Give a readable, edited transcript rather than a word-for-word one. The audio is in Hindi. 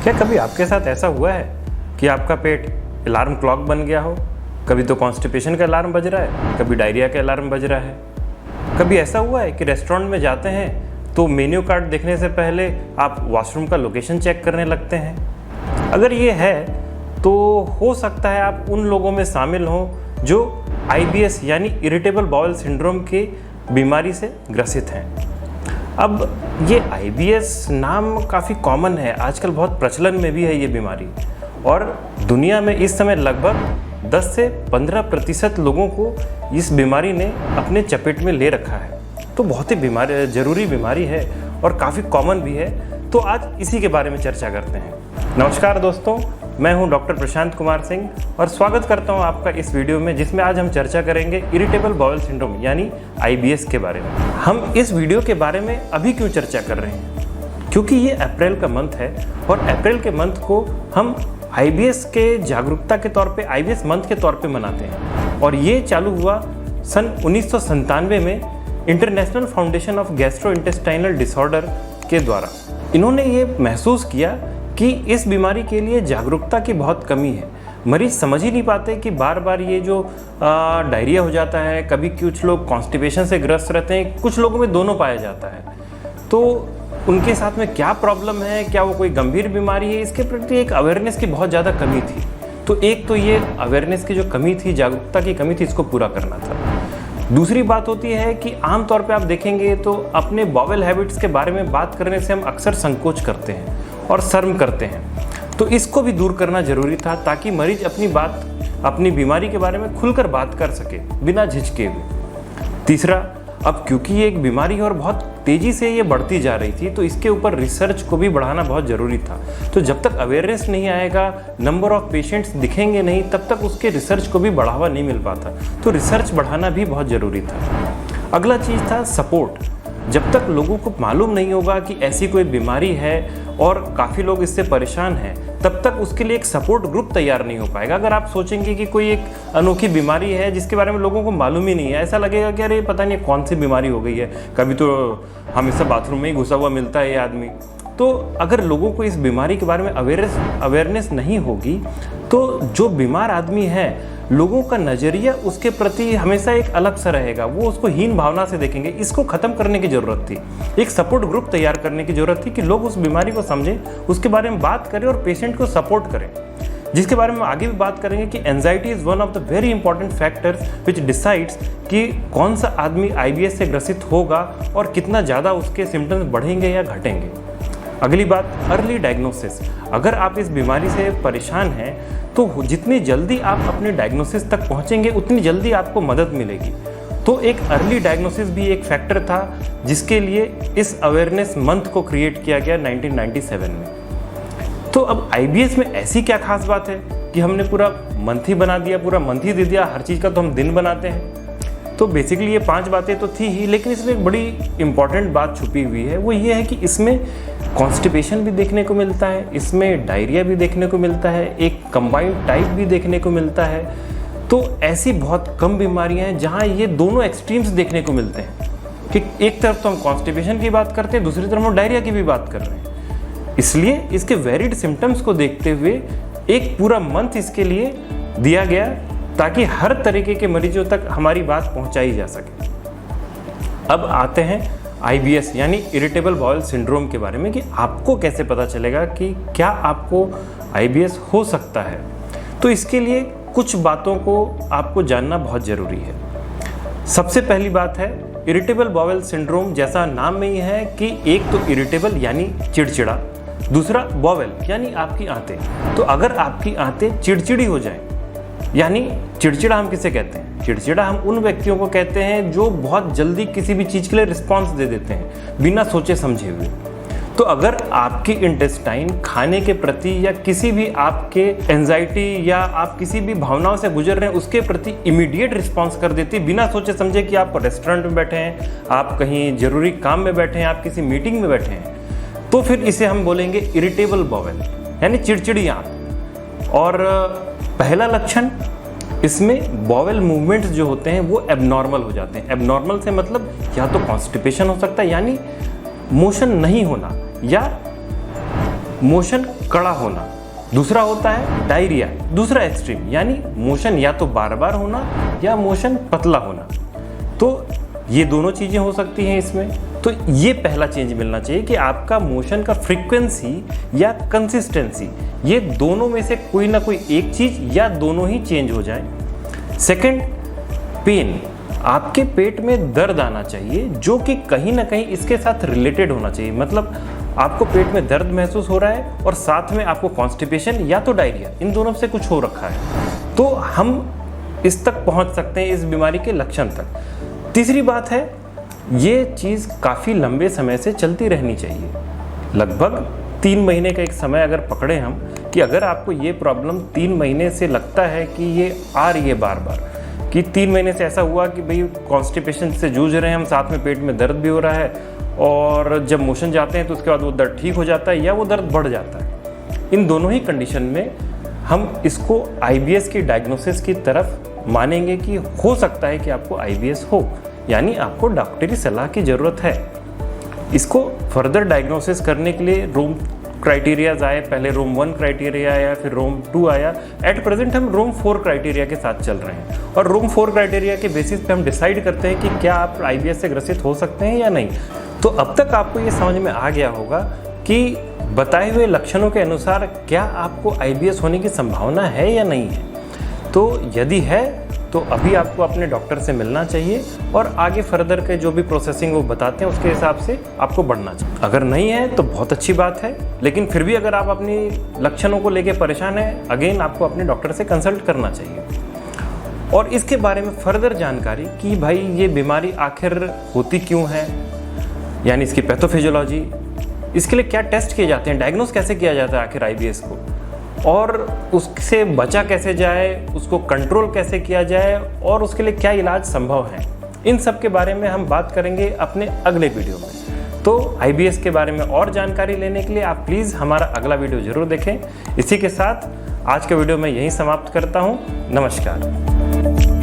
क्या कभी आपके साथ ऐसा हुआ है कि आपका पेट अलार्म क्लॉक बन गया हो? कभी तो कॉन्स्टिपेशन का अलार्म बज रहा है, कभी डायरिया का अलार्म बज रहा है। कभी ऐसा हुआ है कि रेस्टोरेंट में जाते हैं तो मेन्यू कार्ड देखने से पहले आप वॉशरूम का लोकेशन चेक करने लगते हैं? अगर ये है तो हो सकता है आप उन लोगों में शामिल हों जो IBS यानी इरिटेबल बाउल सिंड्रोम की बीमारी से ग्रसित हैं। अब ये IBS नाम काफ़ी कॉमन है, आजकल बहुत प्रचलन में भी है ये बीमारी, और दुनिया में इस समय लगभग 10 से 15% लोगों को इस बीमारी ने अपने चपेट में ले रखा है। तो बहुत ही ज़रूरी बीमारी है और काफ़ी कॉमन भी है। तो आज इसी के बारे में चर्चा करते हैं। नमस्कार दोस्तों, मैं हूं डॉक्टर प्रशांत कुमार सिंह और स्वागत करता हूं आपका इस वीडियो में, जिसमें आज हम चर्चा करेंगे इरिटेबल बाउल सिंड्रोम यानी IBS के बारे में। हम इस वीडियो के बारे में अभी क्यों चर्चा कर रहे हैं? क्योंकि ये अप्रैल का मंथ है और अप्रैल के मंथ को हम IBS के जागरूकता के तौर पे IBS मंथ के तौर पे मनाते हैं। और ये चालू हुआ सन 1997 में international foundation of gastrointestinal disorder के द्वारा। इन्होंने ये महसूस किया कि इस बीमारी के लिए जागरूकता की बहुत कमी है। मरीज समझ ही नहीं पाते कि बार बार ये जो डायरिया हो जाता है, कभी कुछ लोग कॉन्स्टिपेशन से ग्रस्त रहते हैं, कुछ लोगों में दोनों पाया जाता है। तो उनके साथ में क्या प्रॉब्लम है, क्या वो कोई गंभीर बीमारी है, इसके प्रति एक अवेयरनेस की बहुत ज़्यादा कमी थी। तो एक तो ये अवेयरनेस की जो कमी थी, जागरूकता की कमी थी, इसको पूरा करना था। दूसरी बात होती है कि आमतौर पे आप देखेंगे तो अपने बॉवेल हैबिट्स के बारे में बात करने से हम अक्सर संकोच करते हैं और शर्म करते हैं। तो इसको भी दूर करना ज़रूरी था ताकि मरीज अपनी बीमारी के बारे में खुलकर बात कर सके बिना झिझके हुए। तीसरा, अब क्योंकि ये एक बीमारी है और बहुत तेज़ी से ये बढ़ती जा रही थी, तो इसके ऊपर रिसर्च को भी बढ़ाना बहुत ज़रूरी था। तो जब तक अवेयरनेस नहीं आएगा, नंबर ऑफ़ पेशेंट्स दिखेंगे नहीं, तब तक उसके रिसर्च को भी बढ़ावा नहीं मिल पाता। तो रिसर्च बढ़ाना भी बहुत ज़रूरी था। अगला चीज़ था सपोर्ट। जब तक लोगों को मालूम नहीं होगा कि ऐसी कोई बीमारी है और काफ़ी लोग इससे परेशान हैं, तब तक उसके लिए एक सपोर्ट ग्रुप तैयार नहीं हो पाएगा। अगर आप सोचेंगे कि कोई एक अनोखी बीमारी है जिसके बारे में लोगों को मालूम ही नहीं है, ऐसा लगेगा कि अरे पता नहीं कौन सी बीमारी हो गई है, कभी तो हम इससे बाथरूम में ही घुसा हुआ मिलता है ये आदमी। तो अगर लोगों को इस बीमारी के बारे में अवेयरनेस नहीं होगी तो जो बीमार आदमी है, लोगों का नज़रिया उसके प्रति हमेशा एक अलग सा रहेगा, वो उसको हीन भावना से देखेंगे। इसको ख़त्म करने की ज़रूरत थी, एक सपोर्ट ग्रुप तैयार करने की ज़रूरत थी कि लोग उस बीमारी को समझें, उसके बारे में बात करें और पेशेंट को सपोर्ट करें। जिसके बारे में आगे भी बात करेंगे कि anxiety is one of the very important factors which decides कि कौन सा आदमी IBS से ग्रसित होगा और कितना ज़्यादा उसके सिम्टम्स बढ़ेंगे या घटेंगे। अगली बात, अर्ली डायग्नोसिस। अगर आप इस बीमारी से परेशान हैं तो जितनी जल्दी आप अपने डायग्नोसिस तक पहुंचेंगे उतनी जल्दी आपको मदद मिलेगी। तो एक अर्ली डायग्नोसिस भी एक फैक्टर था जिसके लिए इस अवेयरनेस मंथ को क्रिएट किया गया 1997 में। तो अब IBS में ऐसी क्या खास बात है कि हमने पूरा मंथ ही बना दिया, पूरा मंथ ही दे दिया, हर चीज़ का तो हम दिन बनाते हैं। तो बेसिकली ये 5 बातें तो थी ही, लेकिन इसमें एक बड़ी इंपॉर्टेंट बात छुपी हुई है। वो ये है कि इसमें कॉन्स्टिपेशन भी देखने को मिलता है, इसमें डायरिया भी देखने को मिलता है, एक कंबाइंड टाइप भी देखने को मिलता है। तो ऐसी बहुत कम बीमारियां हैं जहां ये दोनों एक्सट्रीम्स देखने को मिलते हैं कि एक तरफ तो हम कॉन्स्टिपेशन की बात करते हैं, दूसरी तरफ हम डायरिया की भी बात कर रहे हैं। इसलिए इसके वेरिड सिम्टम्स को देखते हुए एक पूरा मंथ इसके लिए दिया गया ताकि हर तरीके के मरीजों तक हमारी बात पहुंचाई जा सके। अब आते हैं IBS यानी इरिटेबल बाउल सिंड्रोम के बारे में कि आपको कैसे पता चलेगा कि क्या आपको IBS हो सकता है। तो इसके लिए कुछ बातों को आपको जानना बहुत ज़रूरी है। सबसे पहली बात है, इरिटेबल बाउल सिंड्रोम जैसा नाम में ही है कि एक तो इरिटेबल यानी चिड़चिड़ा, दूसरा बाउल यानी आपकी आंतें। तो अगर आपकी आंतें चिड़चिड़ी हो जाएं, यानी चिड़चिड़ा हम किसे कहते हैं? चिड़चिड़ा हम उन व्यक्तियों को कहते हैं जो बहुत जल्दी किसी भी चीज़ के लिए रिस्पॉन्स दे देते हैं बिना सोचे समझे हुए। तो अगर आपकी इंटेस्टाइन खाने के प्रति या किसी भी आपके एंजाइटी या आप किसी भी भावनाओं से गुजर रहे हैं उसके प्रति इमीडिएट रिस्पॉन्स कर देती है बिना सोचे समझे कि आप रेस्टोरेंट में बैठे हैं, आप कहीं ज़रूरी काम में बैठे हैं, आप किसी मीटिंग में बैठे हैं, तो फिर इसे हम बोलेंगे इरिटेबल बाउल यानी चिड़चिड़ी आंत। और पहला लक्षण, इसमें बाउल मूवमेंट्स जो होते हैं वो एबनॉर्मल हो जाते हैं। एबनॉर्मल से मतलब या तो कॉन्स्टिपेशन हो सकता है यानी मोशन नहीं होना, या मोशन कड़ा होना, दूसरा होता है डायरिया, दूसरा एक्सट्रीम, यानी मोशन या तो बार बार होना या मोशन पतला होना। तो ये दोनों चीज़ें हो सकती हैं इसमें। तो ये पहला चेंज मिलना चाहिए कि आपका मोशन का फ्रीक्वेंसी या कंसिस्टेंसी, ये दोनों में से कोई ना कोई एक चीज़ या दोनों ही चेंज हो जाए। सेकंड, पेन, आपके पेट में दर्द आना चाहिए जो कि कहीं ना कहीं इसके साथ रिलेटेड होना चाहिए। मतलब आपको पेट में दर्द महसूस हो रहा है और साथ में आपको कॉन्स्टिपेशन या तो डायरिया, इन दोनों से कुछ हो रखा है, तो हम इस तक पहुंच सकते हैं, इस बीमारी के लक्षण तक। तीसरी बात है, ये चीज़ काफ़ी लंबे समय से चलती रहनी चाहिए। लगभग 3 महीने का एक समय अगर पकड़े हम, कि अगर आपको ये प्रॉब्लम 3 महीने से लगता है कि ये आ रही है बार बार, कि 3 महीने से ऐसा हुआ कि भाई कॉन्स्टिपेशन से जूझ रहे हैं हम, साथ में पेट में दर्द भी हो रहा है, और जब मोशन जाते हैं तो उसके बाद वो दर्द ठीक हो जाता है या वो दर्द बढ़ जाता है। इन दोनों ही कंडीशन में हम इसको IBS की डायग्नोसिस की तरफ मानेंगे कि हो सकता है कि आपको IBS हो, यानी आपको डॉक्टरी सलाह की ज़रूरत है। इसको फर्दर डायग्नोसिस करने के लिए रोम क्राइटेरियाज आए, पहले रोम 1 क्राइटेरिया आया, फिर रोम 2 आया। एट प्रेजेंट हम रोम 4 क्राइटेरिया के साथ चल रहे हैं, और रोम 4 क्राइटेरिया के बेसिस पे हम डिसाइड करते हैं कि क्या आप IBS से ग्रसित हो सकते हैं या नहीं। तो अब तक आपको ये समझ में आ गया होगा कि बताए हुए लक्षणों के अनुसार क्या आपको IBS होने की संभावना है या नहीं है। तो यदि है तो अभी आपको अपने डॉक्टर से मिलना चाहिए और आगे फर्दर के जो भी प्रोसेसिंग वो बताते हैं उसके हिसाब से आपको बढ़ना चाहिए। अगर नहीं है तो बहुत अच्छी बात है, लेकिन फिर भी अगर आप अपनी लक्षणों को लेकर परेशान हैं, अगेन आपको अपने डॉक्टर से कंसल्ट करना चाहिए। और इसके बारे में फर्दर जानकारी कि भाई ये बीमारी आखिर होती क्यों है, यानी इसकी पैथोफिजियोलॉजी, इसके लिए क्या टेस्ट किए जाते हैं, डायग्नोस कैसे किया जाता है आखिर IBS को, और उससे बचा कैसे जाए, उसको कंट्रोल कैसे किया जाए, और उसके लिए क्या इलाज संभव है, इन सब के बारे में हम बात करेंगे अपने अगले वीडियो में। तो IBS के बारे में और जानकारी लेने के लिए आप प्लीज़ हमारा अगला वीडियो ज़रूर देखें। इसी के साथ आज का वीडियो मैं यहीं समाप्त करता हूँ। नमस्कार।